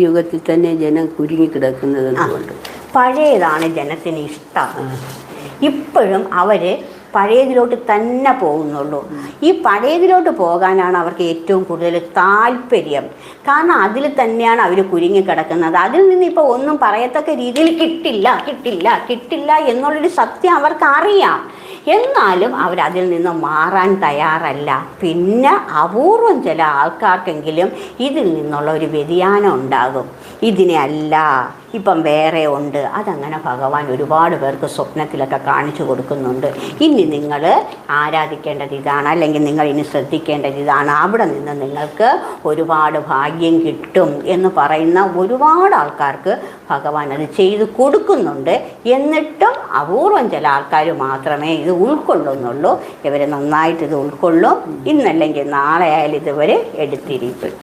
യുഗത്തിൽ തന്നെ ജനം കുരുങ്ങിക്കിടക്കുന്നത് എന്തുകൊണ്ട്? പഴയതാണ് ജനത്തിന് ഇഷ്ടം. ഇപ്പോഴും അവർ പഴയതിലോട്ട് തന്നെ പോകുന്നുള്ളൂ. ഈ പഴയതിലോട്ട് പോകാനാണ് അവർക്ക് ഏറ്റവും കൂടുതൽ താല്പര്യം. കാരണം അതിൽ തന്നെയാണ് അവർ കുരുങ്ങിക്കിടക്കുന്നത്. അതിൽ നിന്ന് ഇപ്പോൾ ഒന്നും പറയത്തക്ക രീതിയിൽ കിട്ടില്ല എന്നുള്ളൊരു സത്യം അവർക്ക് അറിയാം. എന്നാലും അവരതിൽ നിന്ന് മാറാൻ തയ്യാറല്ല. പിന്നെ അപൂർവം ചില ആൾക്കാർക്കെങ്കിലും ഇതിൽ നിന്നുള്ള ഒരു വ്യതിയാനം ഉണ്ടാകും. ഇതിനെ അല്ല, ഇപ്പം വേറെ ഉണ്ട്. അതങ്ങനെ ഭഗവാൻ ഒരുപാട് പേർക്ക് സ്വപ്നത്തിലൊക്കെ കാണിച്ചു കൊടുക്കുന്നുണ്ട്. ഇനി നിങ്ങൾ ആരാധിക്കേണ്ടത് ഇതാണ്, അല്ലെങ്കിൽ നിങ്ങൾ ഇനി ശ്രദ്ധിക്കേണ്ടത് ഇതാണ്, അവിടെ നിന്ന് നിങ്ങൾക്ക് ഒരുപാട് ഭാഗ്യം കിട്ടും എന്ന് പറയുന്ന ഒരുപാട് ആൾക്കാർക്ക് ഭഗവാൻ അത് ചെയ്തു കൊടുക്കുന്നുണ്ട്. എന്നിട്ടും അപൂർവം ചില ആൾക്കാർ മാത്രമേ ഇത് ഉൾക്കൊള്ളുന്നുള്ളൂ. ഇവർ നന്നായിട്ട് ഇത് ഉൾക്കൊള്ളും. ഇന്നല്ലെങ്കിൽ നാളെ ആയാലും ഇതുവരെ എടുത്തിരിക്കും.